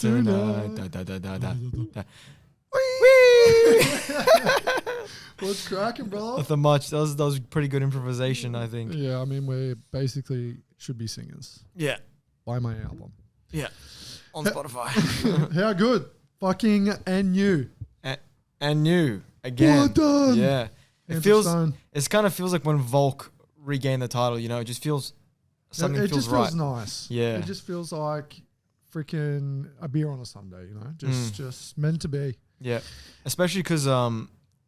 tonight. Da, da, da, da, da, da. What's cracking, brother? Nothing much. That was pretty good improvisation, I think. Yeah, I mean, we basically should be singers. Yeah. Buy my album. Yeah. On Spotify. How good? Fucking and new. And new. Again. Well done. Yeah. It kind of feels like when Volk regained the title, you know, it just feels, something it feels just right. feels nice. Yeah. It just feels like freaking a beer on a Sunday, you know? Just meant to be. Yeah. Especially because,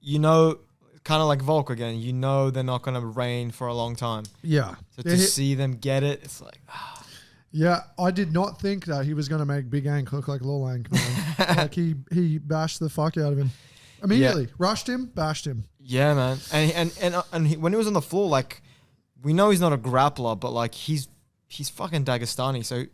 you know, kind of like Volk again, you know they're not going to reign for a long time. Yeah. So to see them get it, it's like... Yeah, I did not think that he was going to make Big Ank look like Lil Ank, man. Like he bashed the fuck out of him. Immediately. Yeah. Rushed him, bashed him. Yeah, man. And when he was on the floor, like, we know he's not a grappler, but like he's fucking Dagestani. So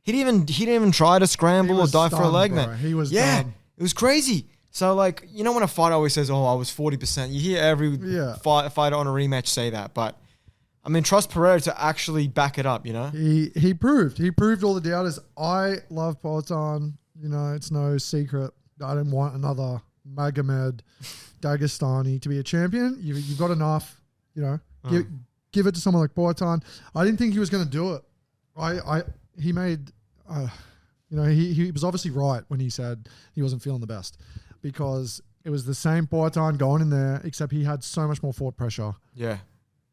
he didn't even try to scramble or dive for a leg, bro. man. He was done. It was crazy. So like, you know when a fighter always says, "Oh, I was 40%," you hear every fighter on a rematch say that, but I mean, trust Pereira to actually back it up, you know? He proved all the doubters. I love Poatan. You know, it's no secret. I didn't want another Magomed Dagestani to be a champion. You've got enough, you know. Give it to someone like Poatan. I didn't think he was going to do it. He made, you know, he was obviously right when he said he wasn't feeling the best because it was the same Poatan going in there, except he had so much more forward pressure. Yeah.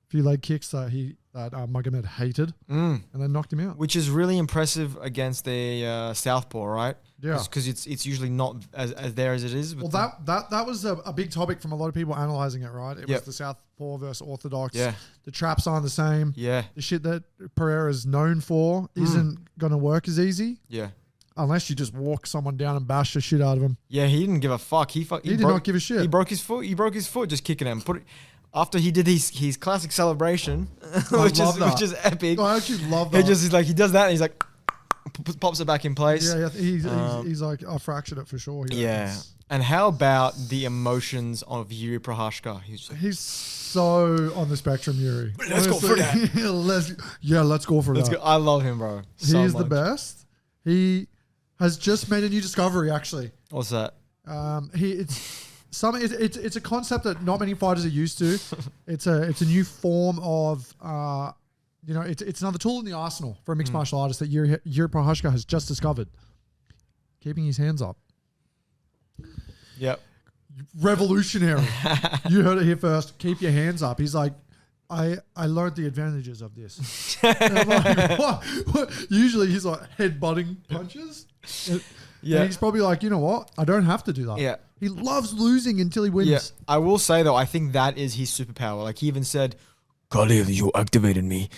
Few leg kicks that Magomed hated, and then knocked him out. Which is really impressive against the southpaw, right? Yeah, because it's usually not as there as it is. Well, that was a big topic from a lot of people analyzing it, right? It was the southpaw versus orthodox. Yeah, the traps aren't the same. Yeah, the shit that Pereira is known for isn't going to work as easy. Yeah. Unless you just walk someone down and bash the shit out of him. Yeah, he didn't give a fuck. He did not give a shit. He broke his foot. He broke his foot just kicking him. After he did his classic celebration, which is epic. I actually love that. He's like, he does that and he's like, pops it back in place. Yeah, he's like, I fractured it for sure. Yeah. And how about the emotions of Yuri Prohashka? He's so on the spectrum, Yuri. Let's go for that. let's go for that. I love him, bro. He's the best. He has just made a new discovery, actually. What's that? It's a concept that not many fighters are used to. It's a new form of you know, it's another tool in the arsenal for a mixed martial artist that Yuri Prohashka has just discovered. Keeping his hands up. Yep. Revolutionary. You heard it here first. Keep your hands up. He's like, I learned the advantages of this. And I'm like, what? Usually he's like headbutting punches. Yeah. And he's probably like, you know what? I don't have to do that. Yeah. He loves losing until he wins. Yeah. I will say though, I think that is his superpower. Like he even said, Khalil, you activated me.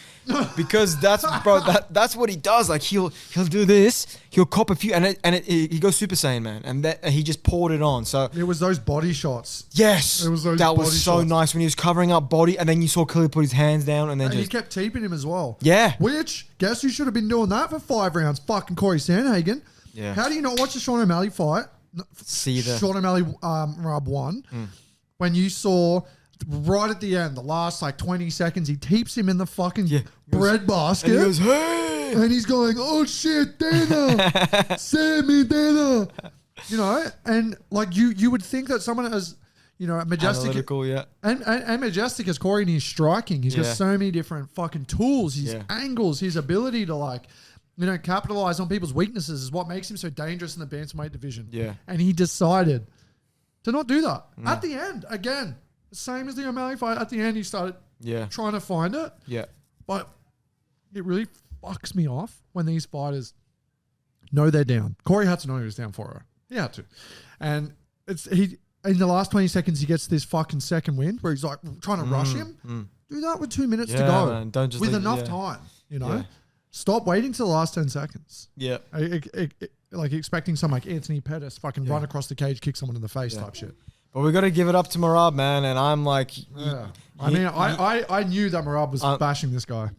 Because that's what he does. Like he'll do this, he'll cop a few and he goes Super Saiyan, man. And he just poured it on. So it was those body shots. Yes. That was so nice when he was covering up body and then you saw Khalil put his hands down and then he kept teeping him as well. Yeah. Which, guess who should have been doing that for 5 rounds? Fucking Corey Sandhagen. Yeah. How do you not watch the Sean O'Malley fight? Sean O'Malley Rub 1 when you saw right at the end, the last like 20 seconds, he teeps him in the fucking bread basket. And he goes, hey! And he's going, oh shit, Dana! Sammy, Dana! You know, and like you would think that someone as, you know, majestic. Analytical, yeah. And majestic as Corey and he's striking. He's got so many different fucking tools, his angles, his ability to like, you know, capitalize on people's weaknesses is what makes him so dangerous in the bantamweight division. Yeah. And he decided to not do that. At the end, again, same as the O'Malley fight. At the end, he started trying to find it. Yeah. But it really fucks me off when these fighters know they're down. Corey had to know he was down for her. He had to. And in the last 20 seconds, he gets this fucking second win where he's like trying to rush him. Do that with 2 minutes to go. Man. Don't just with enough time, you know? Yeah. Stop waiting till the last 10 seconds. Yeah. Like expecting someone like Anthony Pettis fucking run across the cage, kick someone in the face type shit. But we got to give it up to Merab, man. And I'm like... I knew that Merab was bashing this guy.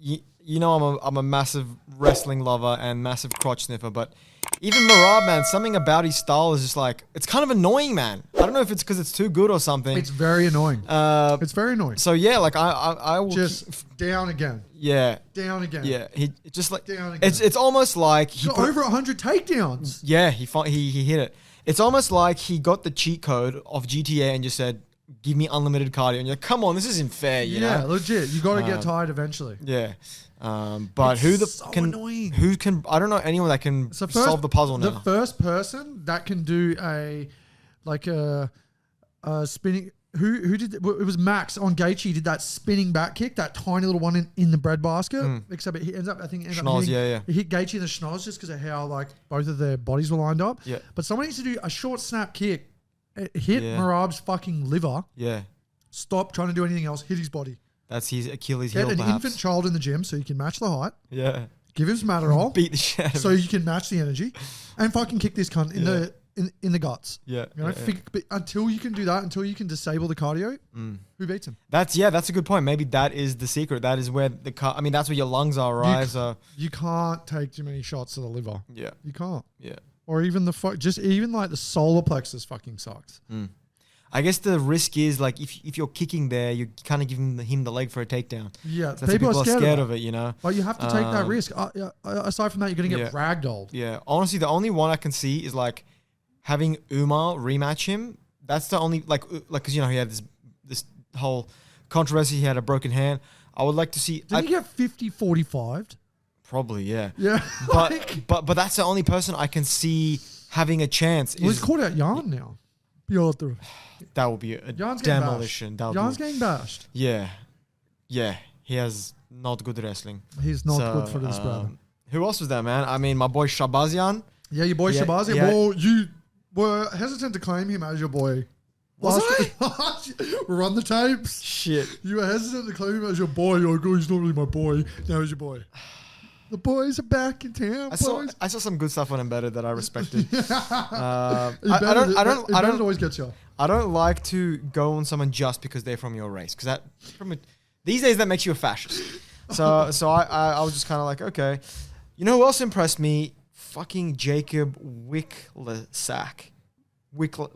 you know, I'm a massive wrestling lover and massive crotch sniffer, but even Merab, man, something about his style is just like, it's kind of annoying, man. I don't know if it's because it's too good or something. It's very annoying. It's very annoying. So yeah, like I will just down again. Yeah. Down again. Yeah. He just like down again. it's almost like he got over 100 takedowns. Yeah, he hit it. It's almost like he got the cheat code of GTA and just said, "Give me unlimited cardio," and you're like, "Come on, this isn't fair." Yeah, legit. You got to get tired eventually. Yeah. But it's annoying. Who can? I don't know anyone that can solve the puzzle now. The first person that can do a spinning. Who did it? Was Max on Gaethje did that spinning back kick, that tiny little one in the breadbasket. Except it ends up Schnoz, hitting, It hit Gaethje in the schnoz just because of how like both of their bodies were lined up. Yeah. But someone needs to do a short snap kick, hit Merab's fucking liver. Yeah. Stop trying to do anything else. Hit his body. That's his Achilles Get heel, an perhaps. infant child in the gym so you can match the height. Yeah. Give him some Adderall. Beat the shit out of so him. you can match the energy, and fucking kick this cunt in the guts. Yeah. You know, until you can do that, until you can disable the cardio, who beats him? That's a good point. Maybe that is the secret. That is where that's where your lungs are, right? So you can't take too many shots to the liver. Yeah. You can't. Yeah. Or even even like the solar plexus fucking sucks. I guess the risk is like if you're kicking there, you're kind of giving him the leg for a takedown. Yeah, so people are scared of it, you know. But you have to take that risk. Aside from that, you're going to get ragdolled. Yeah, honestly, the only one I can see is like having Umar rematch him. That's the only like because you know he had this whole controversy. He had a broken hand. I would like to see. Did he get 50-45'd? Probably, yeah. Yeah, but that's the only person I can see having a chance. Well, he's caught out Jan now. That will be a demolition. Jan's getting bashed. Yeah. Yeah. He has not good wrestling. He's not good for this brother. Who else was there, man? I mean, my boy Shabazian. Yeah, your boy Shabazian. Yeah. Well, you were hesitant to claim him as your boy. Was Run the tapes. Shit. You were hesitant to claim him as your boy. You're like, oh, he's not really my boy. Now he's your boy. The boys are back in town. I saw some good stuff on Embedded that I respected. I don't always get you. I don't like to go on someone just because they're from your race, because these days that makes you a fascist. So I was just kind of like, okay, you know who else impressed me? Fucking Jacob Wicksack. Wicksack.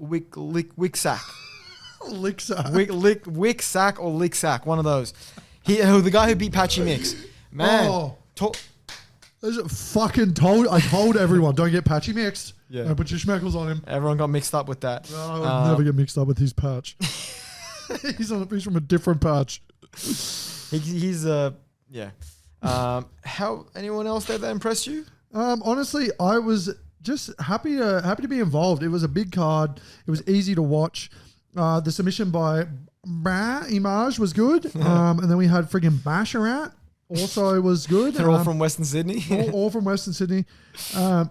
Wicksack or Licksack, one of those. The guy who beat Patchy Mix, man. I told everyone, don't get Patchy mixed. Yeah. Don't put your schmeckles on him. Everyone got mixed up with that. No, I would never get mixed up with his patch. He's from a different patch. He's yeah. How anyone else there that impressed you? Honestly, I was just happy to be involved. It was a big card. It was easy to watch. The submission by Image was good. And then we had friggin' Basharat. Also was good. They're all from Western Sydney. all from Western Sydney. And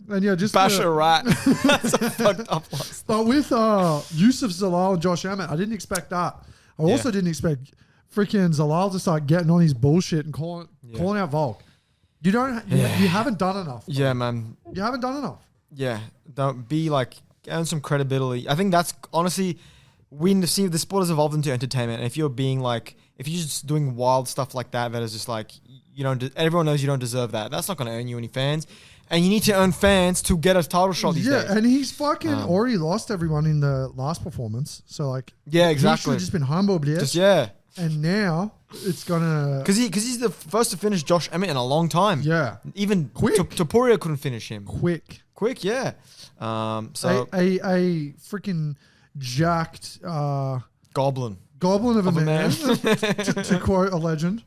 yeah, just Basharat. That's a fucked up loss. But with Yusuf Zalal and Josh Emmett, I didn't expect that. I also didn't expect freaking Zalal to start getting on his bullshit and calling out Volk. You haven't done enough. Bro. Yeah, man. You haven't done enough. Yeah. Don't be like, earn some credibility. I think that's honestly, we see the sport has evolved into entertainment. And if you're just doing wild stuff like that is just like, everyone knows you don't deserve that. That's not going to earn you any fans. And you need to earn fans to get a title shot these days. Yeah, and he's fucking already lost everyone in the last performance. So like, yeah, exactly. He should have just been humbled, yes. And now it's gonna because he's the first to finish Josh Emmett in a long time. Yeah, even quick. Topuria couldn't finish him. Quick, yeah. So a freaking jacked goblin of a man. to quote a legend.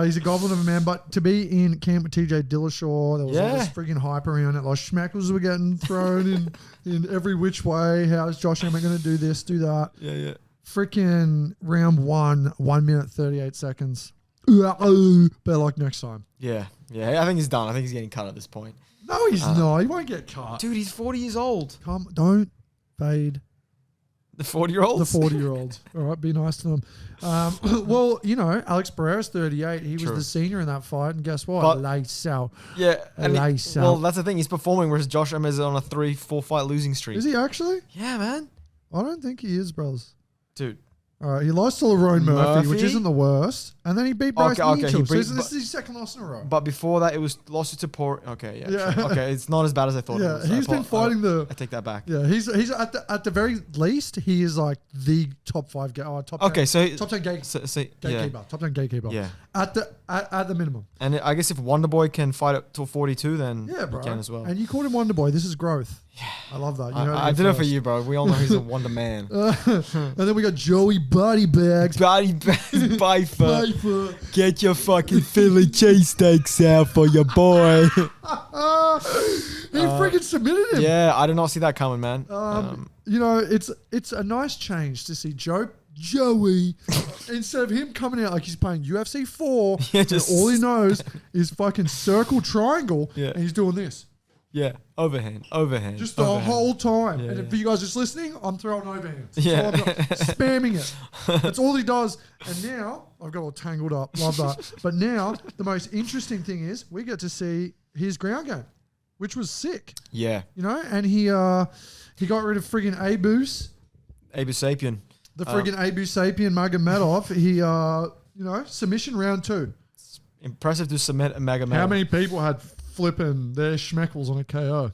He's a goblin of a man, but to be in camp with TJ Dillashaw, there was all this freaking hype around it. Like schmackles were getting thrown in every which way. How's Josh Emmett going to do this, do that? Yeah. Freaking round 1 minute 38 seconds. Better luck next time. Yeah. I think he's done. I think he's getting cut at this point. No, he's not. He won't get cut. Dude, he's 40 years old. Don't fade. The 40-year-olds? The 40-year-olds. All right, be nice to them. Well, Alex Pereira's 38. He was the senior in that fight, and guess what? Lights out. Yeah. Well, that's the thing. He's performing, whereas Josh Emmett is on a 3-4 fight losing streak. Is he actually? Yeah, man. I don't think he is, bros. Dude, All right, he lost to Lerone Murphy, which Murphy? isn't the worst. And then he beat Bryce Okay, Mitchell. he So beat- this is his second loss in a row. But before that, it was lost to Port. Okay, yeah. Yeah. True. Okay, it's not as bad as I thought it Yeah, was. he's been fighting the... I take that back. Yeah, he's at the very least, he is like the top 5 top 10, Okay, so top 10 so yeah, gatekeeper. Top 10 gatekeeper. yeah. At the minimum. And I guess if Wonderboy can fight up till 42, then Yeah, bro. he can as well. And you called him Wonder Boy. This is growth. Yeah. I love that. You heard I here did it for first. you, bro. We all know he's a Wonder Man. And then we got Joey Body Bags. Body bags, Bifer. Piper. Get your fucking Philly cheesesteaks out for your boy. He freaking submitted him. Yeah, I did not see that coming, man. You know, it's a nice change to see Joey instead of him coming out like he's playing UFC 4. Yeah, and just- all he knows is fucking circle triangle, Yeah. and he's doing this Yeah, overhand. just the overhand. whole time. Yeah, and yeah. for you guys just listening, I'm throwing overhands. That's Yeah. all I'm doing. Spamming it. That's all he does. And now I've got all tangled up. Love that. But now the most interesting thing is we get to see his ground game, which was sick. Yeah, You know, and he got rid of friggin' Abus. Abu Sapien. The friggin' Abu Sapien Magomedov, he, submission round 2. Impressive to submit a Mega Man. How many people had flipping their schmeckles on a KO?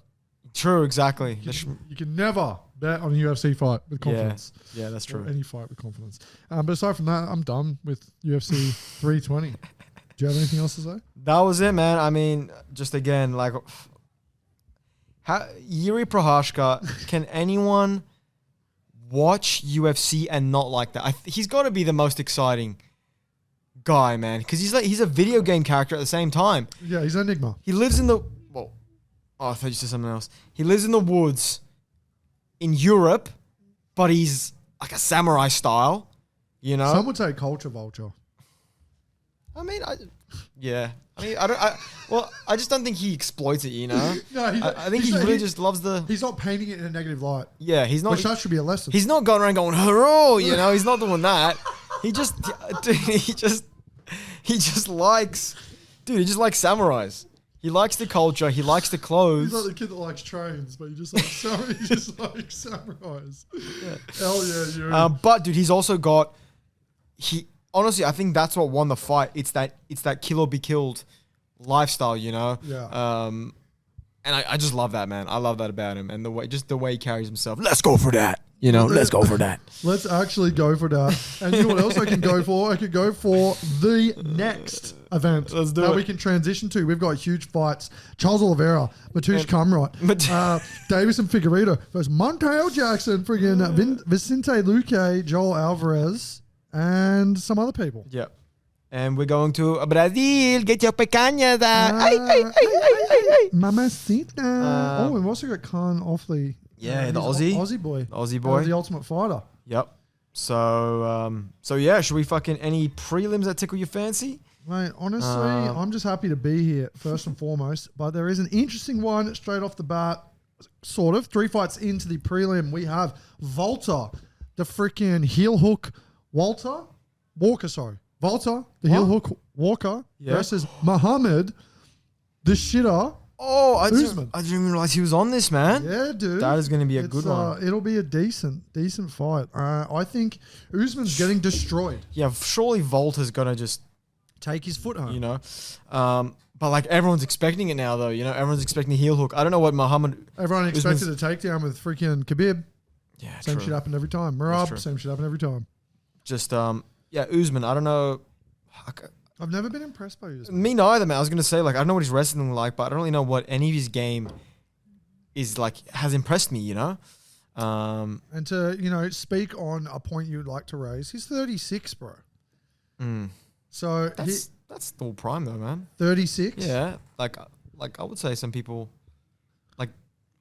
True, exactly. You can never bet on a UFC fight with confidence. Yeah, that's Or true. any fight with confidence. But aside from that, I'm done with UFC 320. Do you have anything else to say? That was it, man. I mean, just again, like, Yuri Prohashka, can anyone watch UFC and not like that? He's got to be the most exciting guy, man, because he's a video game character at the same time. Yeah, he's an enigma. He lives in the I thought you said something else. He lives in the woods in Europe, but he's like a samurai style, you know. Some would say culture vulture. I mean, I just don't think he exploits it, you know. No, I think he really just loves the. He's not painting it in a negative light. Yeah, he's not. Which that should be a lesson. He's not going around going hurrah, you know. He's not doing that. He just, dude, he just likes, dude. He just likes samurais. He likes the culture. He likes the clothes. He's like the kid that likes trains, but he just likes samurais. Yeah. Hell yeah, you. But dude, he's also got. Honestly, I think that's what won the fight. It's that kill or be killed lifestyle, you know. Yeah. And I just love that, man. I love that about him, and the way he carries himself. Let's go for that. You know, let's go for that. Let's actually go for that. And you know what else I can go for? I could go for the next event. Let's do that it. we can transition to. We've got huge fights. Charles Oliveira, Mateusz Kamrat, Davison Figueiredo versus Montel Jackson, friggin' Vicente Luque, Joel Alvarez, and some other people. Yep. And we're going to Brazil. Get your picanhas out. Ay, ay, ay, ay, ay, ay. Mamacita. We've also got Khan Offley. Yeah, the he's Aussie. Aussie boy. Aussie boy. The Ultimate Fighter. Yep. So yeah, should we fucking any prelims that tickle your fancy? Mate, honestly, I'm just happy to be here, first and foremost. But there is an interesting one straight off the bat, sort of. 3 fights into the prelim, we have Volta, the freaking heel hook Walker, Volta, the heel hook Walker versus Muhammad, the shitter. Oh, I Usman. didn't even realize he was on this, man. Yeah, dude. That is going to be a good one. It'll be a decent fight. I think Usman's getting destroyed. Yeah, surely Volta's going to just, Take his foot home. you know. But like everyone's expecting it now, though. You know, everyone's expecting the heel hook. I don't know what Muhammad. Everyone expected a takedown with freaking Khabib. Yeah, Same true. shit happened every time. true. Marab, same shit happened every time. Just yeah, Usman. I don't know. I've never been impressed by Usman. Me neither, man. I was gonna say like I don't know what he's wrestling like, but I don't really know what any of his game is like has impressed me. You know. And to, speak on a point you'd like to raise, he's 36, bro. So That's still prime though, man. 36. Yeah, like I would say some people like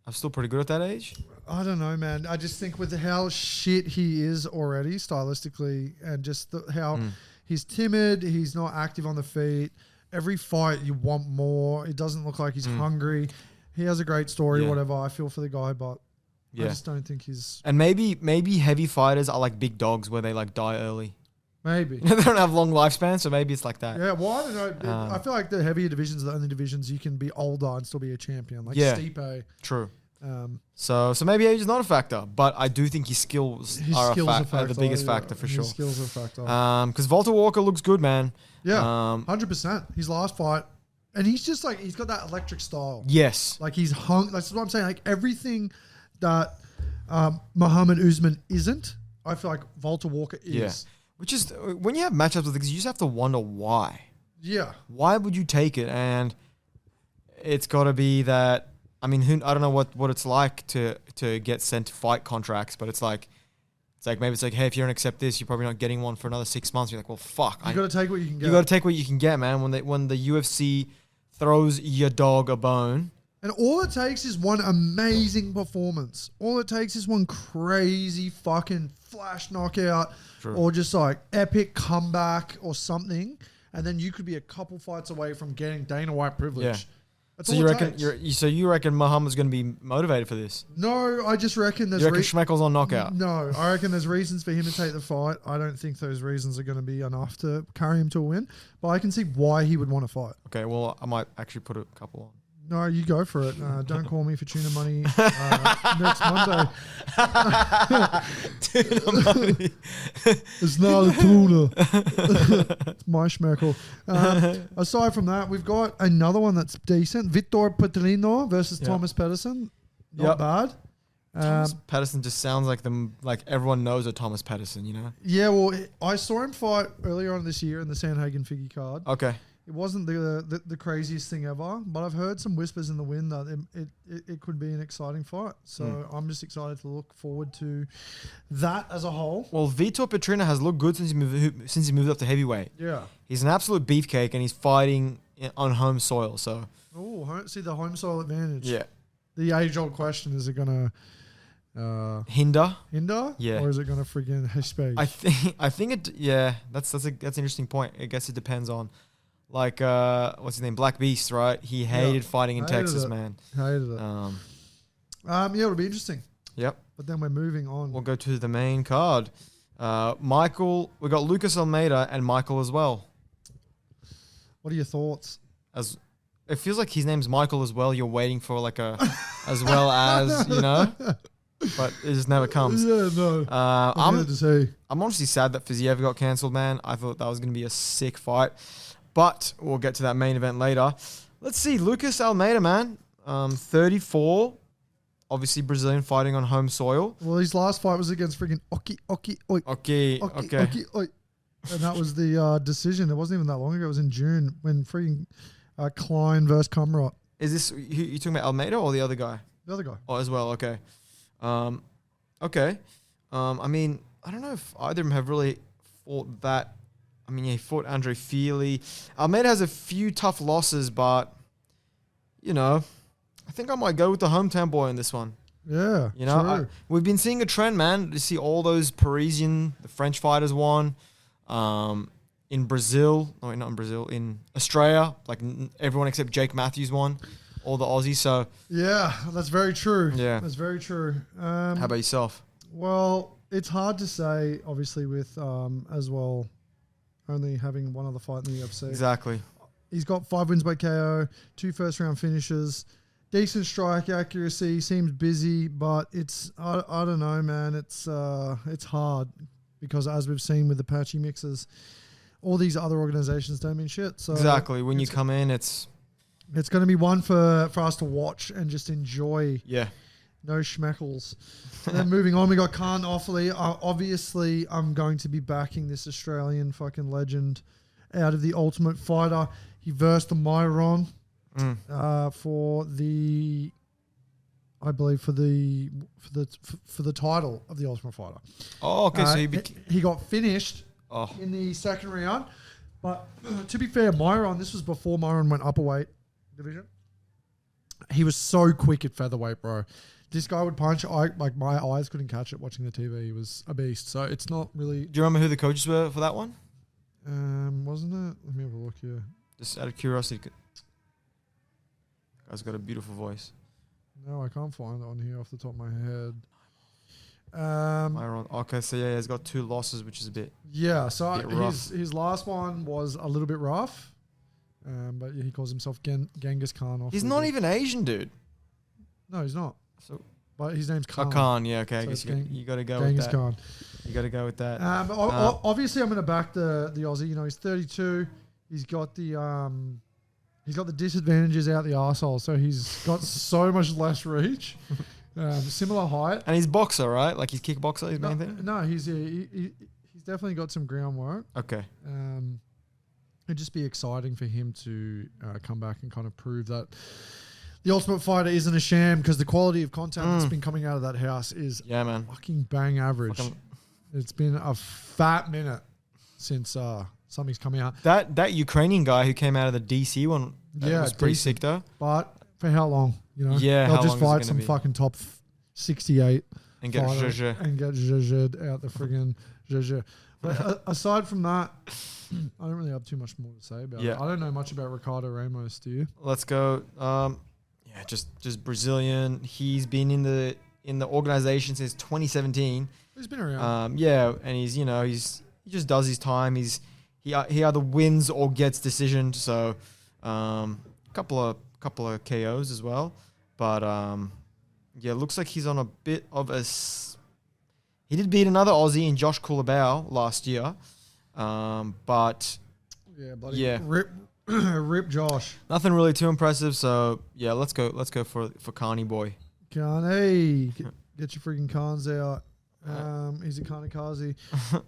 are still pretty good at that age. I don't know, man. I just think with how shit he is already stylistically and just how he's timid, he's not active on the feet. Every fight you want more. It doesn't look like he's hungry. He has a great story, whatever. I feel for the guy, but I just don't think he's... And maybe heavy fighters are like big dogs where they like die early. Maybe. They don't have long lifespans, so maybe it's like that. Yeah, well, I don't know. I feel like the heavier divisions are the only divisions you can be older and still be a champion. Like Stipe True. So maybe age is not a factor, but I do think his skills are the biggest factor for sure. His skills are a factor. Because Walter Walker looks good, man. Yeah, 100%. His last fight, and he's just like, he's got that electric style. Yes. Like he's hung. That's what I'm saying. Like everything that Muhammad Usman isn't, I feel like Walter Walker is. Yeah. Which is, when you have matchups like this, you just have to wonder why. Yeah. Why would you take it? And it's got to be that, I mean, I don't know what it's like to get sent to fight contracts, but it's like maybe it's like, hey, if you don't accept this, you're probably not getting one for another 6 months. You're like, well, fuck. You got to take what you can get. You got to take what you can get, man. When the UFC throws your dog a bone. And all it takes is one amazing performance. All it takes is one crazy fucking flash knockout. True. Or just like epic comeback or something. And then you could be a couple fights away from getting Dana White privilege. Yeah. That's so you reckon Muhammad's going to be motivated for this? No, I just reckon there's... You reckon Schmeckel's on knockout? No, I reckon there's reasons for him to take the fight. I don't think those reasons are going to be enough to carry him to a win. But I can see why he would want to fight. Okay, well, I might actually put a couple on. No, you go for it. Don't call me for tuna money next Monday. Tuna money. It's not a tuna. It's my schmeckel. Aside from that, we've got another one that's decent. Victor Petrino versus Thomas Pedersen. Not bad. Thomas Pedersen just sounds like everyone knows a Thomas Pedersen, you know? Yeah, well, I saw him fight earlier on this year in the Sandhagen Figgy card. Okay. It wasn't the craziest thing ever, but I've heard some whispers in the wind that it could be an exciting fight. So I'm just excited to look forward to that as a whole. Well, Vitor Petrina has looked good since he moved up to heavyweight. Yeah. He's an absolute beefcake, and he's fighting on home soil. So. See the home soil advantage. Yeah. The age-old question, is it going to... Hinder? Yeah. Or is it going to friggin' speed? I think it... Yeah, that's an interesting point. I guess it depends on... Like, what's his name? Black Beast, right? He hated fighting in Texas, man. Hated it. Yeah, it'll be interesting. Yep. But then we're moving on. We'll go to the main card. Michael, we got Lucas Almeida and Michael as well. What are your thoughts? It feels like his name's Michael as well. You're waiting for like a, as well as, you know, but it just never comes. Yeah, no. I'm honestly sad that Fiziev got cancelled, man. I thought that was going to be a sick fight. But we'll get to that main event later. Let's see. Lucas Almeida, man. 34. Obviously, Brazilian fighting on home soil. Well, his last fight was against freaking Oki. Okay. And that was the decision. It wasn't even that long ago. It was in June when freaking Klein versus Kumrat. Is this... You talking about Almeida or the other guy? The other guy. Oh, as well. Okay. Okay. I mean, I don't know if either of them have really fought that... I mean, he fought Andre Feely. Almeida has a few tough losses, but, you know, I think I might go with the hometown boy in this one. Yeah, you know, we've been seeing a trend, man. You see all those the French fighters won. In Brazil, no, not in Brazil, in Australia, like everyone except Jake Matthews won. All the Aussies, so... Yeah, that's very true. Yeah. That's very true. How about yourself? Well, it's hard to say, obviously, with, as well... only having one other fight in the UFC. Exactly. He's got 5 wins by KO, 2 first-round finishes, decent strike accuracy, seems busy, but it's I don't know, man. It's hard because as we've seen with the patchy mixers, all these other organizations don't mean shit. So exactly. When you come in, it's going to be one for us to watch and just enjoy. Yeah. No schmeckles. And then moving on, we got Khan Offaly. Obviously, I'm going to be backing this Australian fucking legend out of the Ultimate Fighter. He versed the Myron for the, I believe for the title of the Ultimate Fighter. Oh, okay. So he got finished in the second round. But to be fair, Myron, this was before Myron went upperweight division. He was so quick at featherweight, bro. This guy would punch. My eyes couldn't catch it watching the TV. He was a beast. So it's not really... Do you remember who the coaches were for that one? Wasn't it? Let me have a look here. Just out of curiosity. Guy's got a beautiful voice. No, I can't find it on here off the top of my head. Okay, so yeah, he's got 2 losses, which is a bit... Yeah, so his last one was a little bit rough. But yeah, he calls himself Genghis Khan. He's not even Asian, dude. No, he's not. So but his name's Khan. Khan, yeah, okay. I So guess it's you got to go Genghis with that. Khan. You got to go with that. Obviously, I'm going to back the Aussie. You know, he's 32. He's got the disadvantages out the arsehole, so he's got so much less reach. Similar height. And he's boxer, right? Like he's kickboxer, his main thing? No, he's definitely got some groundwork. Okay. It'd just be exciting for him to come back and kind of prove that the Ultimate Fighter isn't a sham, because the quality of content that's been coming out of that house is man. fucking bang average. It's been a fat minute since something's coming out. That Ukrainian guy who came out of the DC one was pretty sick though. But for how long? You know? Yeah, they'll how just long fight is it some gonna be? fucking top 68 And get fighter zhuzh. and get zhuzhed out the friggin' zhuzh. But aside from that, I don't really have too much more to say about it. I don't know much about Ricardo Ramos, do you? Let's go. Just Brazilian. He's been in the organization since 2017. He's been around. And he's he just does his time. He either wins or gets decisioned. So, couple of KOs as well. But looks like he's on a bit of a. He did beat another Aussie in Josh Kulabau last year, but Rip Josh. nothing really too impressive. So let's go for Carney boy. Carney, get your freaking cons out. He's a kamikaze.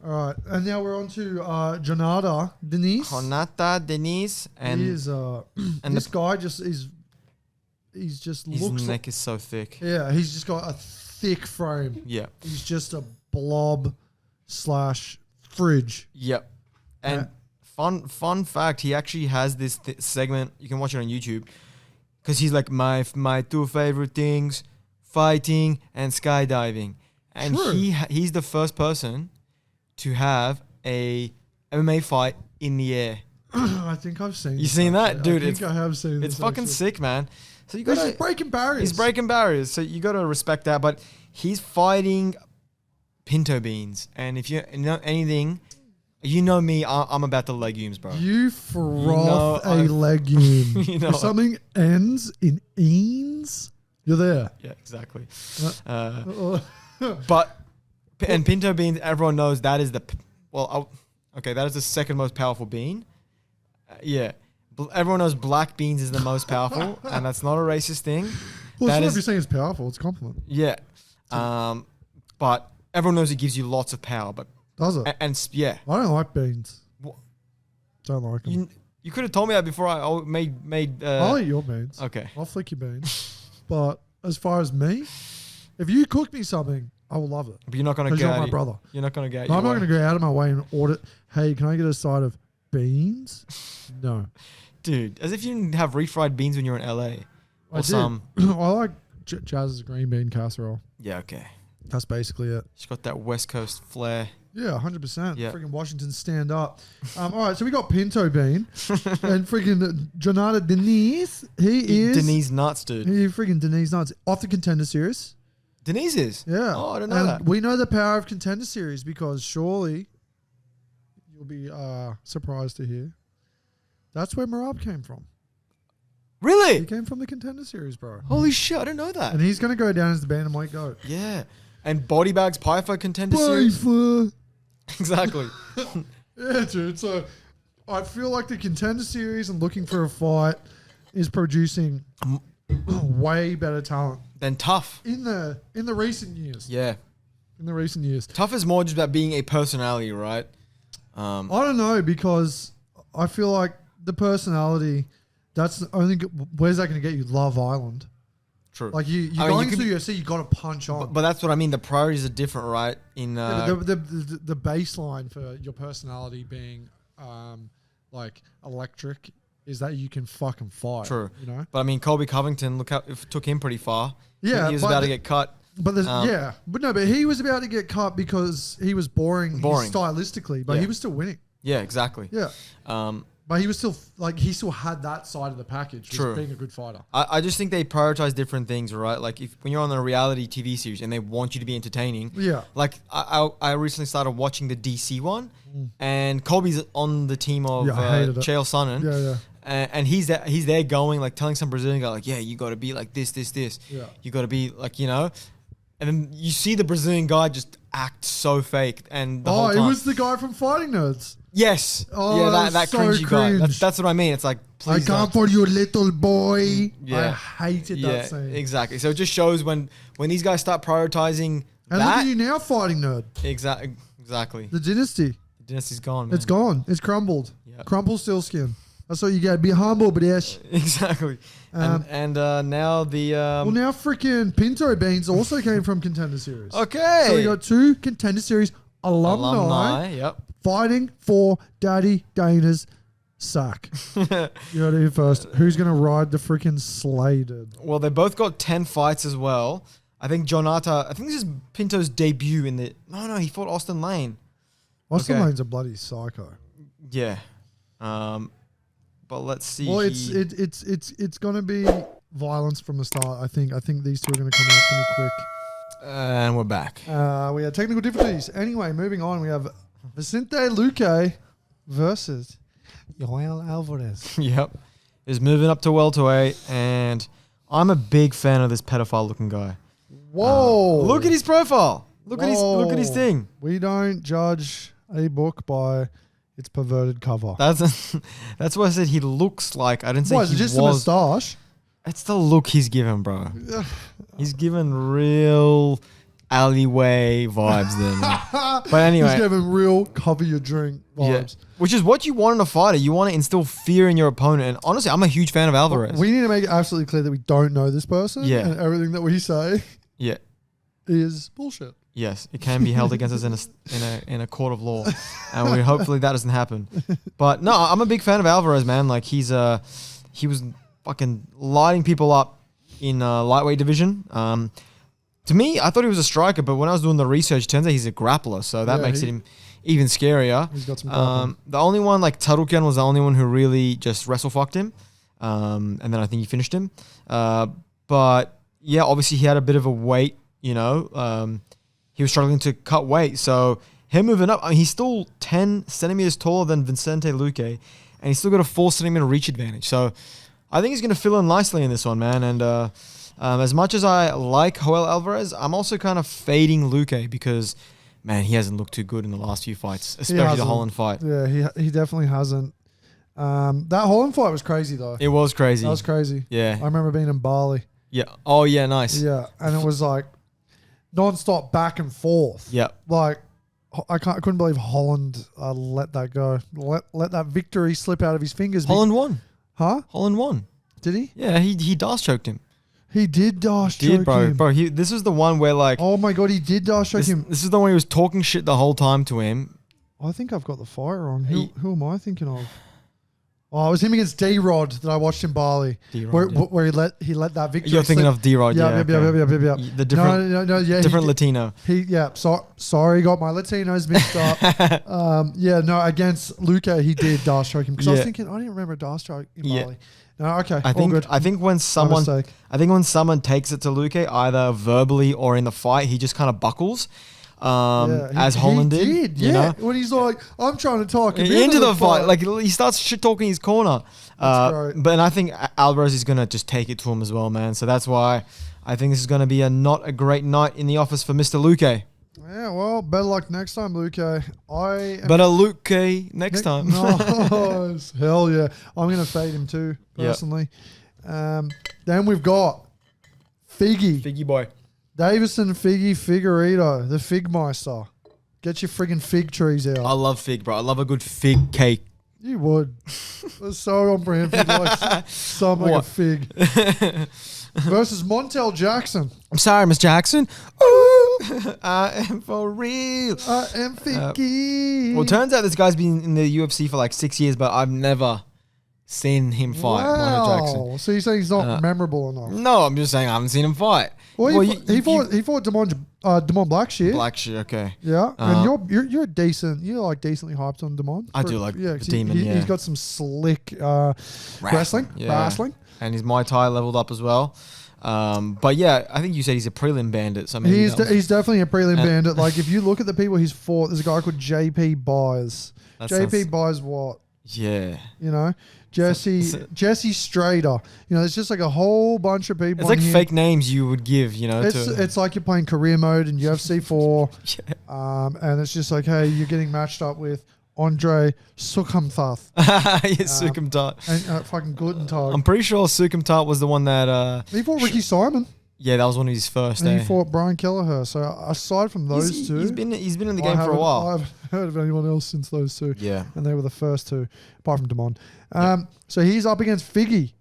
All right, and now we're on to Jonata Denise. And he is and this guy just is. He's just his looks. neck is so thick. Yeah, he's just got a thick frame. Yeah, he's just a blob / fridge. Yep. And fun fact, he actually has this segment. You can watch it on YouTube, because he's like my two favorite things: fighting and skydiving. And he's the first person to have a MMA fight in the air. I think I've seen. You seen that, dude? I think I have seen. It's fucking sick, man. So he's just breaking barriers. He's breaking barriers. So you got to respect that. But he's fighting pinto beans, and if you know anything, you know me. I'm about the legumes, bro. You froth a legume. If something ends in eens, you're there. Yeah, exactly. But pinto beans, everyone knows that is that is the second most powerful bean. Everyone knows black beans is the most powerful, and that's not a racist thing. Well, it's not if you're saying it's powerful, it's a compliment. Yeah. But everyone knows it gives you lots of power. But does it? Yeah. I don't like beans. Don't like them. You could have told me that before I made. I'll eat your beans. Okay. I'll flick your beans. But as far as me, if you cook me something, I will love it. But you're not going to go. You're my brother. You're not going to go. I'm not going to go out of my way and order. Hey, can I get a side of beans? No. Dude, as if you didn't have refried beans when you were in LA. Or I like Jazz's green bean casserole. Yeah, okay. That's basically it. She's got that West Coast flair. Yeah, 100%. Yeah. Freaking Washington stand up. All right, so we got Pinto Bean and freaking Jonata Denise. He is Denise Nuts, dude. He freaking Denise Nuts off the Contender Series. Denise is? Yeah. Oh, I didn't know that. We know the power of Contender Series because surely you'll be surprised to hear that's where Marab came from. Really? He came from the Contender Series, bro. Holy shit, I didn't know that. And he's going to go down as the bantamweight GOAT. Yeah. And Body Bags Piper Contender Series? Exactly. Yeah, dude. So I feel like the Contender Series and looking for a fight is producing way better talent than Tough in the recent years. Yeah. In the recent years. Tough is more just about being a personality, right? I don't know, because I feel like the personality, that's the only. Where's that going to get you? Love Island. True. Like you're going to UFC, you got to punch on. But that's what I mean. The priorities are different, right? In the baseline for your personality being like electric is that you can fucking fight. True. You know. But I mean, Colby Covington, look how it took him pretty far. Yeah, he was about to get cut. But but he was about to get cut because he was boring. Stylistically, but he was still winning. Yeah, exactly. Yeah. But he was still he still had that side of the package. True. Being a good fighter. I just think they prioritize different things, right? Like when you're on a reality TV series and they want you to be entertaining. Yeah. Like I recently started watching the DC one, and Colby's on the team of Chael Sonnen. Yeah. and he's there going like telling some Brazilian guy like, yeah, you got to be like this. Yeah. You got to be like, you know. And then you see the Brazilian guy just act so fake, and the whole time. It was the guy from Fighting Nerds. Yes. Oh, yeah, that so cringy guy. cringe. That's what I mean. It's like, I please come don't. for you, little boy. Yeah. I hated that scene. Exactly. So it just shows when these guys start prioritizing And look at you now, Fighting Nerd. Exactly. The dynasty. The dynasty's gone, man. It's gone. It's crumbled. Yeah. Crumpled still skin. That's what you got. Be humble, bitch. Exactly. And now the Well, now freaking Pinto Beans also came from Contender Series. okay. So we got 2 Contender Series alumni Yep. fighting for Daddy Dana's sack. You heard it here first. Who's going to ride the freaking sleigh, dude? Well, they both got 10 fights as well. I think Jonata. I think this is Pinto's debut in the. No, he fought Austin Lane. Austin Okay. Lane's a bloody psycho. Yeah. But let's see. Well, it's going to be violence from the start. I think these two are going to come out pretty quick. And we're back. We had technical difficulties. Anyway, moving on. We have Vicente Luque versus Joel Alvarez. Yep. Is moving up to welterweight, and I'm a big fan of this pedophile-looking guy. Whoa! Look at his profile. Look at his thing. We don't judge a book by its perverted cover. That's why I said he looks like. I didn't say What, is he it just a was. moustache? It's the look he's given, bro. He's given real alleyway vibes there. Man. But anyway, He's giving real cover your drink vibes. which is what you want in a fighter. You want to instill fear in your opponent. And honestly, I'm a huge fan of Alvarez. We need to make it absolutely clear that we don't know this person. Yeah. And everything that we say Yeah. is bullshit. Yes, it can be held against us in a court of law, and hopefully that doesn't happen. But no, I'm a big fan of Alvarez, man. Like he was fucking lighting people up in lightweight division. To me, I thought he was a striker, but when I was doing the research, it turns out he's a grappler, so that makes him even scarier. He's got some grappling. The only one, like Tarukian, was the only one who really just wrestle fucked him, and then I think he finished him. But yeah, obviously he had a bit of a weight, you know. He was struggling to cut weight. So him moving up, I mean, he's still 10 centimeters taller than Vicente Luque, and he's still got a 4 centimeter reach advantage. So I think he's going to fill in nicely in this one, man. And as much as I like Joel Alvarez, I'm also kind of fading Luque because, man, he hasn't looked too good in the last few fights, especially the Holland fight. Yeah, he definitely hasn't. That Holland fight was crazy, though. It was crazy. That was crazy. Yeah. I remember being in Bali. Yeah. Oh, yeah, nice. Yeah, and it was like non-stop back and forth. Yeah. Like, I couldn't believe Holland let that go. Let that victory slip out of his fingers. Holland won. Huh? Holland won. Did he? Yeah, he Darce choked him. He did dash choke him. Bro. This is the one where like. Oh my god, he did dash choke him. This is the one he was talking shit the whole time to him. I think I've got the fire wrong. Who am I thinking of? Oh, it was him against D-Rod that I watched in Bali, where he let that victory. You're thinking of D-Rod, yeah. Yeah. The different, yeah, different Latino. Sorry, got my Latinos mixed up. Against Luque, he did dash choke him because I was thinking I didn't remember a dash choke in Bali. No, okay, I think when someone takes it to Luque, either verbally or in the fight, he just kind of buckles. As Holland did. Yeah, you know? when he's like, I'm trying to talk him into the fight. Like he starts shit talking his corner. But I think Alvarez is gonna just take it to him as well, man. So that's why I think this is gonna be not a great night in the office for Mr. Luque. Yeah, well, better luck next time, Luque. Better Luque next time. Nice. Hell yeah. I'm gonna fade him too, personally. Yep. Then we've got Figgy boy. Davison Figueiredo, the Figmeister. Get your friggin' fig trees out. I love fig, bro. I love a good fig cake. You would. That's so on brand for you. Like, something like a fig. Versus Montel Jackson. I'm sorry, Miss Jackson. Ooh, I am for real. I am Figgy. Well, turns out this guy's been in the UFC for like 6 years, but I've never seen him fight. Montel Jackson. So you're saying he's not memorable enough? No, I'm just saying I haven't seen him fight. Well, he fought Damon Blackshear. Blackshear, okay. Yeah, and you're decent. You're like decently hyped on Damon. I do like the Demon. He's got some slick wrestling, and his Muay Thai leveled up as well. But yeah, I think you said he's a prelim bandit. So he's definitely a prelim bandit. Like if you look at the people he's fought, there's a guy called JP Byers. JP Byers what? Yeah. You know, Jesse Strader. You know, it's just like a whole bunch of people. It's like on here. fake names you would give, you know. It's like you're playing career mode in UFC 4. Yeah. And it's just like, hey, you're getting matched up with Andre Sukumthath Sukumtat. and fucking Glutentag. I'm pretty sure Sukumtat was the one that... he fought Ricky Simon. Yeah, that was one of his first. And he fought Brian Kelleher. So aside from those two... He's been in the game for a while. I haven't heard of anyone else since those two. Yeah. And they were the first two, apart from Damon. So he's up against Figgy.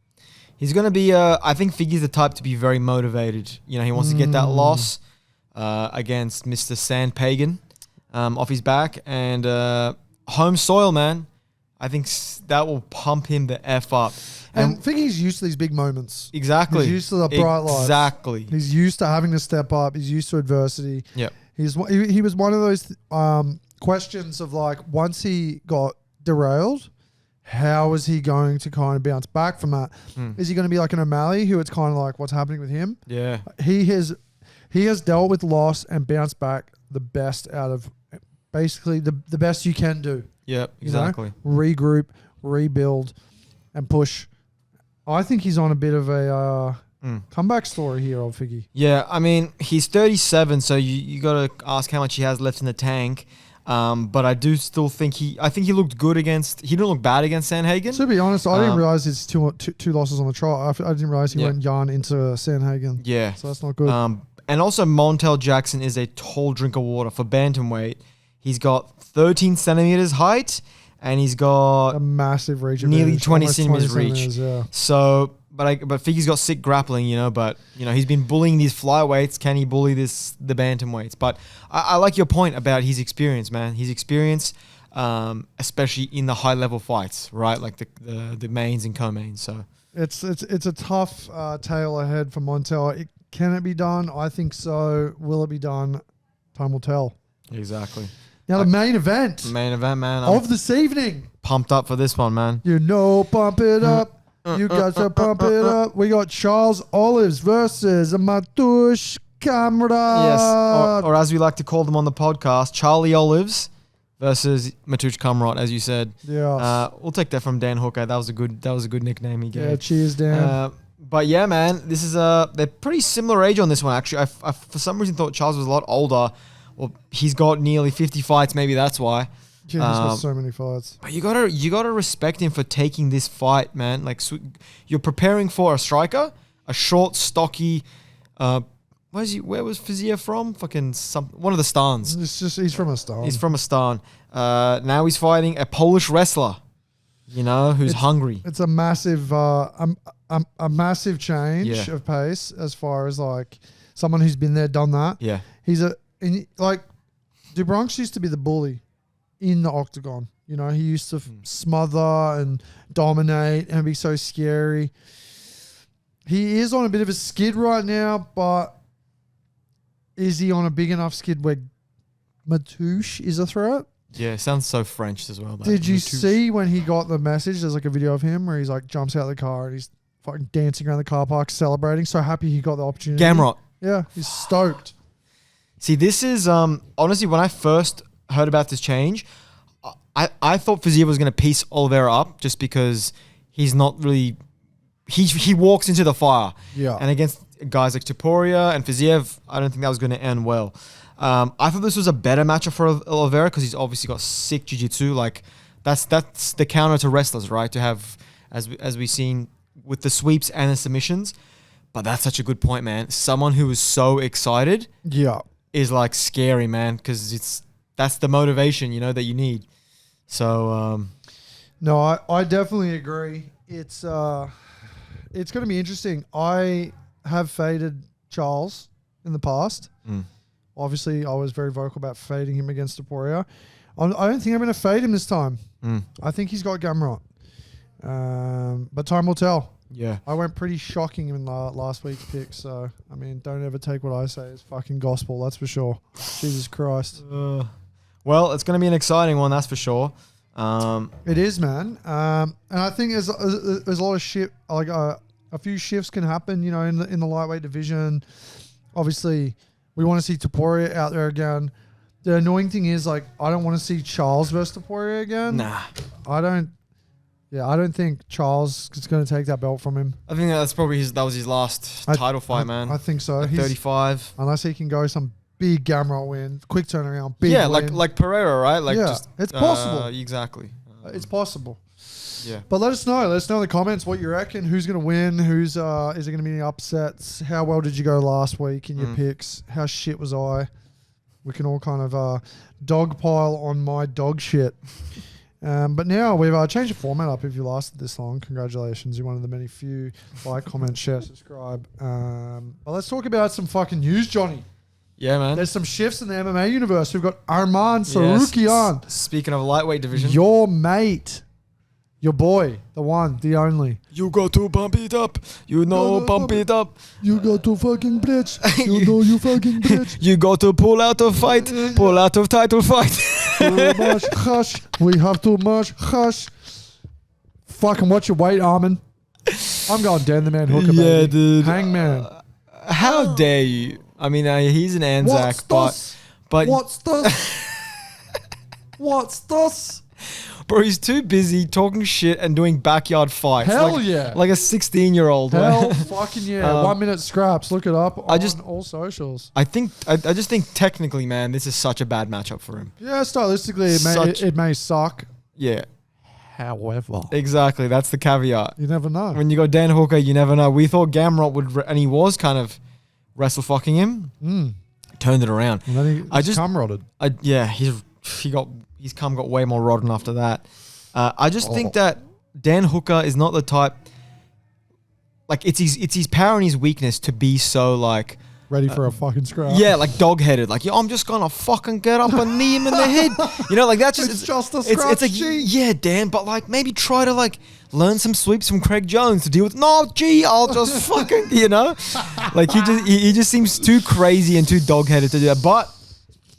He's going to be... I think Figgy's the type to be very motivated. You know, he wants to get that loss against Mr. Sandpagan off his back. And home soil, man. I think that will pump him the F up. And Figgy's used to these big moments. Exactly. He's used to the bright lights. Exactly. He's used to having to step up. He's used to adversity. Yep. He was one of those questions of like, once he got derailed, how is he going to kind of bounce back from that? Is he going to be like an O'Malley, who it's kind of like what's happening with him? Yeah. He has dealt with loss and bounced back the best out of basically the best you can do. Yep, exactly. You know? Regroup, rebuild, and push. I think he's on a bit of a comeback story here, old Figgy. Yeah, I mean, he's 37, so you got to ask how much he has left in the tank. But I do still think he looked good against... He didn't look bad against Sandhagen. To be honest, I didn't realize his two losses on the trial. I didn't realize he went yarn into Sandhagen. Yeah. So that's not good. And also, Montel Jackson is a tall drink of water for bantamweight. He's got 13 centimeters height, and he's got a massive reach, nearly 20 centimeters reach. Yeah. So, but Figgy's got sick grappling, you know. But you know, he's been bullying these flyweights. Can he bully the bantamweights? But I like your point about his experience, man. His experience, especially in the high level fights, right? Like the mains and co-mains. So it's a tough tale ahead for Montel. Can it be done? I think so. Will it be done? Time will tell. Exactly. Now the main event. Man. Of this evening. Pumped up for this one, man. You know, pump it up. You got to pump it up. We got Charles Olives versus Matush Kamrat. Yes, or as we like to call them on the podcast, Charlie Olives versus Matush Kamrat, as you said. Yeah. We'll take that from Dan Hooker. That was a good nickname he gave. Yeah, cheers, Dan. But yeah, man, this is they're pretty similar age on this one. Actually, I for some reason thought Charles was a lot older. Well, he's got nearly 50 fights. Maybe that's why. Yeah, he's got so many fights. But you gotta respect him for taking this fight, man. Like, you're preparing for a striker, a short, stocky. Where was Fiziev from? Fucking one of the Stans. He's from a Stan. He's from a Stan. Now he's fighting a Polish wrestler. You know, who's hungry. It's a massive, a massive change of pace as far as like someone who's been there, done that. Yeah, like DeBronx used to be the bully in the octagon. You know, he used to smother and dominate and be so scary. He is on a bit of a skid right now, but is he on a big enough skid where Matouche is a threat? Yeah, sounds so French as well. Did you see when he got the message? There's like a video of him where he's like jumps out of the car and he's fucking dancing around the car park, celebrating. So happy he got the opportunity. Gamrot. Yeah, he's stoked. See, this is honestly, when I first heard about this change, I thought Fiziev was going to piece Oliveira up just because he's not really... He walks into the fire. Yeah. And against guys like Topuria and Fiziev, I don't think that was going to end well. I thought this was a better matchup for Oliveira because he's obviously got sick jiu-jitsu. Like, that's the counter to wrestlers, right? To have, as we've seen with the sweeps and the submissions. But that's such a good point, man. Someone who is so excited is like scary, man, because that's the motivation, you know, that you need. So... No, I definitely agree. It's going to be interesting. I have faded Charles in the past. Obviously, I was very vocal about fading him against Topuria. I don't think I'm going to fade him this time. I think he's got Gamrot. But time will tell. Yeah. I went pretty shocking in last week's pick. So, I mean, don't ever take what I say as fucking gospel. That's for sure. Jesus Christ. Well, it's going to be an exciting one. That's for sure. It is, man. And I think there's a lot of shit. Like a few shifts can happen, you know, in the lightweight division. Obviously, we want to see Topuria out there again. The annoying thing is, like, I don't want to see Charles versus Topuria again. Nah. I don't. Yeah, I don't think Charles is going to take that belt from him. I think that was his last title fight, man. I think so. At 35. Unless he can go some big Gamrot win, quick turnaround, big Yeah, win. like Pereira, right? Like yeah, just, it's possible. Exactly. It's possible. Yeah. But let us know. Let us know in the comments what you reckon. Who's going to win? Is there going to be any upsets? How well did you go last week in your picks? How shit was I? We can all kind of dogpile on my dog shit. But now we've changed the format up. If you lasted this long, congratulations. You're one of the many few. Like, comment, share, subscribe. But let's talk about some fucking news, Johnny. Yeah, man. There's some shifts in the MMA universe. We've got Arman Sarukian. Speaking of lightweight division. Your mate. Your boy. The one. The only. You got to pump it up. You know, pump it up. You got to fucking bitch. You know you fucking bitch. You got to pull out of fight. Pull out of title fight. Too much hush. We have too much hush. Fucking watch your weight, Armin. I'm going Dan the Man Hooker, baby. Yeah, dude. Hangman. How dare you? I mean, he's an Anzac, but What's this? What's this? bro, he's too busy talking shit and doing backyard fights. Hell yeah. Like a 16-year-old. Hell fucking yeah. 1 minute scraps. Look it up on all socials. I just think technically, man, this is such a bad matchup for him. Yeah, stylistically, it may suck. Yeah. However. Exactly. That's the caveat. You never know. When you go Dan Hooker, you never know. We thought Gamrot would, and he was kind of wrestle fucking him. Turned it around. And then he cum rotted. Yeah, his cum got way more rotten after that. I just think that Dan Hooker is not the type. Like it's his power and his weakness to be so like ready for a fucking scrap. Yeah, like dog-headed. Like, I'm just gonna fucking get up and knee him in the head. You know, like that's just it's just a scratch. It's like yeah, Dan, but like maybe try to like learn some sweeps from Craig Jones to deal with. No, gee, I'll just fucking like he just seems too crazy and too dog-headed to do that. But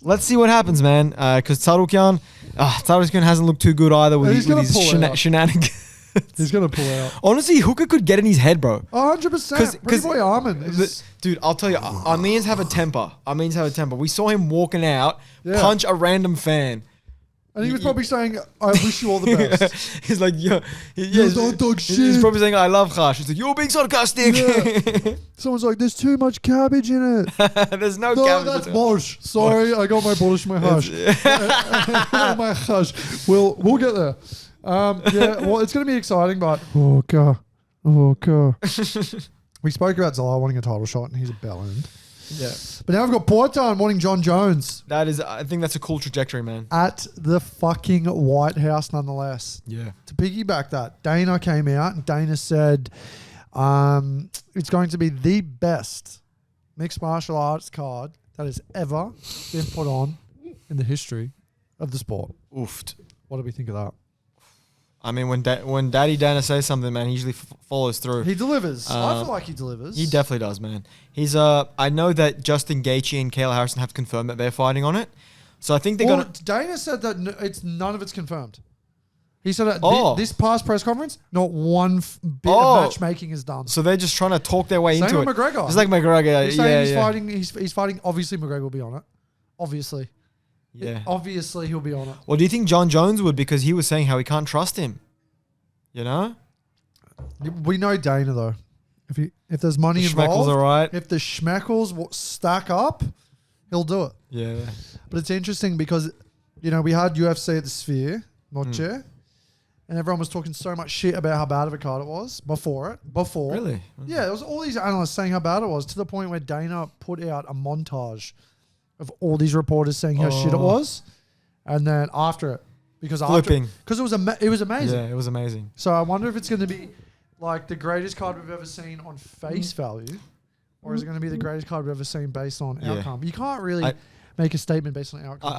let's see what happens, man. Because Tsarukyan hasn't looked too good either with his shenanigans. He's going to pull out. Honestly, Hooker could get in his head, bro. 100%. Pretty boy Armin. Dude, I'll tell you, Armenians have a temper. We saw him walking out, punch a random fan. And he was probably saying, I wish you all the best. He's like, you don't talk shit. He's probably saying, I love Khash. He's like, you're being sarcastic. Yeah. Someone's like, there's too much cabbage in it. There's no cabbage. No, that's borscht. Sorry, I got my borscht, my hush. My hush. We'll get there. Well, it's going to be exciting, but God. We spoke about Zala wanting a title shot, and he's a bell end. Yeah. But now I've got Portan wanting John Jones. I think that's a cool trajectory, man. At the fucking White House, nonetheless. Yeah. To piggyback that, Dana came out and Dana said it's going to be the best mixed martial arts card that has ever been put on in the history of the sport. Oofed. What do we think of that? I mean, when Daddy Dana says something, man, he usually follows through. He delivers. I feel like he delivers. He definitely does, man. I know that Justin Gaethje and Kayla Harrison have confirmed that they're fighting on it. So I think they're going to... Dana said that none of it's confirmed. He said that this past press conference, not one bit of matchmaking is done. So they're just trying to talk their way into it. Same with McGregor. It's like McGregor. He's saying he's fighting. Obviously, McGregor will be on it. Obviously. Yeah. Obviously, he'll be on it. Well, do you think John Jones would? Because he was saying how he can't trust him. You know? We know Dana, though. If there's money involved, are right. If the schmeckles stack up, he'll do it. Yeah. But it's interesting because, we had UFC at the Sphere, Noche, and everyone was talking so much shit about how bad of a card it was before. Really? Yeah, there was all these analysts saying how bad it was, to the point where Dana put out a montage of all these reporters saying how shit it was, and then after it, because it was amazing. Yeah, it was amazing. So I wonder if it's going to be like the greatest card we've ever seen on face value, or is it going to be the greatest card we've ever seen based on outcome? You can't really make a statement based on outcome.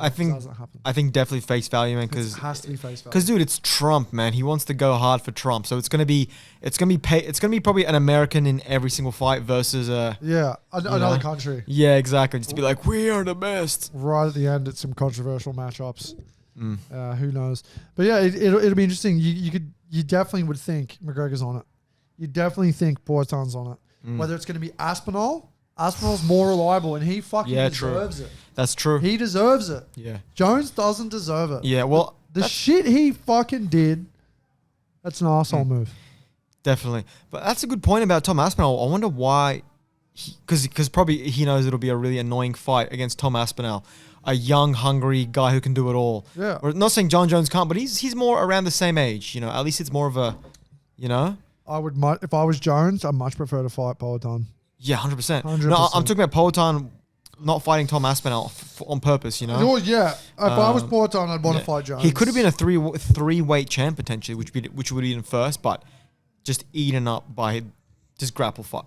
I think definitely face value, man. Because it has to be face value. Because dude, it's Trump, man. He wants to go hard for Trump, so it's gonna be probably an American in every single fight versus another country. Yeah, exactly. Just to be like, we are the best. Right at the end, it's some controversial matchups. Who knows? But yeah, it'll be interesting. You definitely would think McGregor's on it. You definitely think Poitin's on it. Whether it's going to be Aspinall. Aspinall's more reliable, and he fucking deserves it. That's true. He deserves it. Yeah. Jones doesn't deserve it. Yeah, well... The shit he fucking did That's an arsehole move. Definitely. But that's a good point about Tom Aspinall. I wonder why, because probably he knows it'll be a really annoying fight against Tom Aspinall, a young, hungry guy who can do it all. Yeah. We're not saying John Jones can't, but he's more around the same age. You know, at least it's more of a, you know. If I was Jones, I'd much prefer to fight Poatan. Yeah, 100%. 100%. No, I'm talking about Poatan not fighting Tom Aspinall on purpose. You know. Oh yeah. If I was Poatan, I'd want to fight Jones. He could have been a three weight champ potentially, which would have been first, but just eaten up by just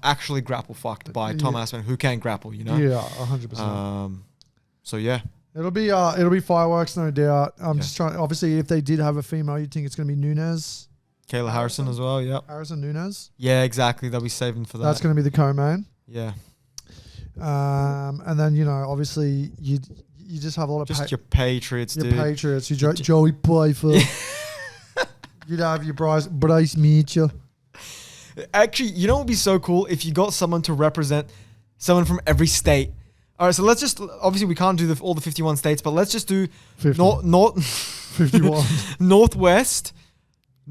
actually grapple fucked by Tom Aspinall, who can grapple. You know. Yeah, 100%. So yeah. It'll be fireworks, no doubt. I'm just trying. Obviously, if they did have a female, you'd think it's going to be Nunes. Kayla Harrison as well, yeah. Harrison Nunes. Yeah, exactly. They'll be saving for that. That's going to be the co-main. Yeah. And then, you know, obviously, you just have a lot of... Just your Patriots, your dude. Patriots. Joey Pfeiffer. You'd have your Bryce Mitchell. Actually, you know what would be so cool? If you got someone to represent someone from every state. All right, so let's just... Obviously, we can't do all the 51 states, but let's just do... 51. Northwest...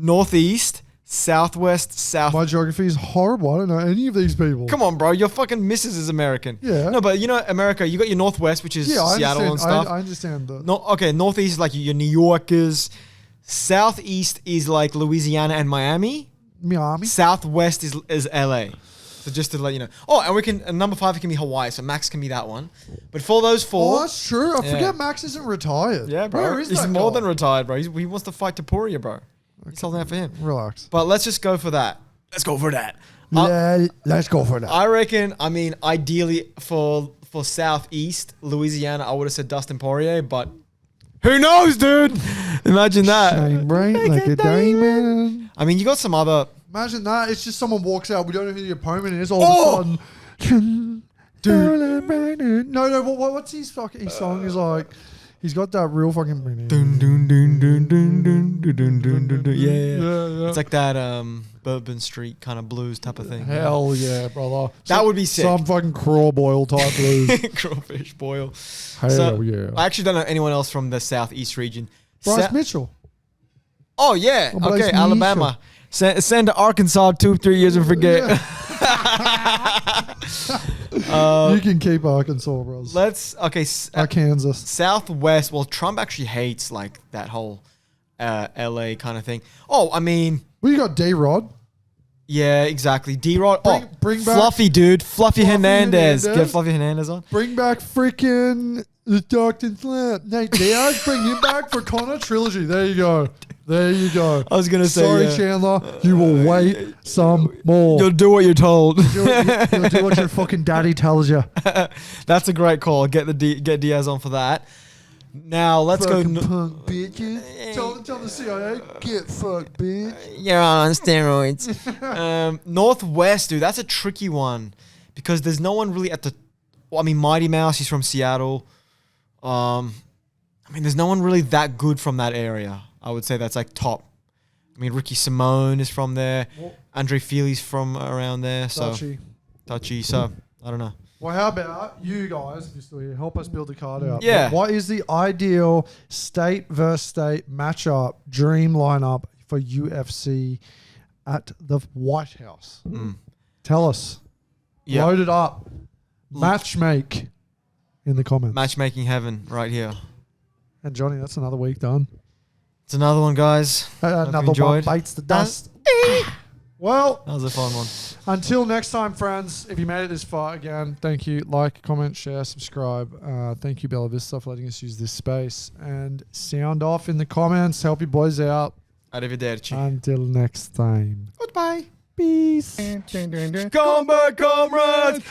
Northeast, Southwest, South. My geography is horrible. I don't know any of these people. Come on, bro. Your fucking missus is American. Yeah. No, but you know, America, you got your Northwest, which is Seattle and stuff. I understand that. No, okay, Northeast is like your New Yorkers. Southeast is like Louisiana and Miami. Miami. Southwest is LA. So just to let you know. Oh, and we can, number 5 can be Hawaii, so Max can be that one. But for those 4. Oh, that's true. I forget Max isn't retired. Yeah, bro. Where is He's that more guy? than retired, bro. He wants to fight Tapuria, bro. He's holding out for him. Relax. But let's just go for that. Let's go for that. Let's go for that. I reckon, I mean, ideally for Southeast, Louisiana, I would have said Dustin Poirier, but who knows, dude? Imagine that. Shine bright like a diamond. I mean, you got some other... Imagine that. It's just someone walks out. We don't know who the opponent is. All of a sudden... Dude. No, what's his fucking... His song is like... He's got that real fucking... Yeah. It's like that Bourbon Street kind of blues type of thing. Hell yeah, brother. That would be sick. Some fucking crawl boil type blues. Crawfish boil. Hell yeah. I actually don't know anyone else from the Southeast region. Bryce Mitchell. Oh, yeah. Oh, Bryce okay, Alabama. Send to Arkansas 2-3 years and forget. You can keep Arkansas, bros. Kansas. Southwest. Well, Trump actually hates like that whole LA kind of thing. Oh, I mean, well, you got D-Rod. Yeah, exactly. D-Rod. Bring back Fluffy, dude. Fluffy Hernandez. Get Fluffy Hernandez on. Bring back freaking the Dr. Slap. Nate Diaz. Bring him back for Connor Trilogy. There you go. There you go. I was going to say, sorry, Chandler. You will wait some more. You'll do what you're told. You'll do what your fucking daddy tells you. That's a great call. Get Diaz on for that. Now, let's fucking go. Punk bitches. Tell the CIA. Get fucked, bitch. You're on steroids. Northwest, dude. That's a tricky one. Because there's no one really at the... Well, I mean, Mighty Mouse, he's from Seattle. I mean, there's no one really that good from that area. I would say that's like top. I mean, Ricky Simone is from there. Andre Feely's from around there. So touchy. So I don't know. Well, how about you guys, if you're still here, help us build the card out. Yeah. What is the ideal state versus state matchup, dream lineup for UFC at the White House? Tell us. Yep. Load it up. Matchmake in the comments. Matchmaking heaven right here. And Johnny, that's another week done. It's another one, guys. Another one bites the dust. Well, that was a fun one. Until next time, friends, if you made it this far, again, thank you. Like, comment, share, subscribe. Thank you, Bella Vista, for letting us use this space. And sound off in the comments. Help you boys out. Arrivederci. Until next time. Goodbye. Peace. Combat comrades.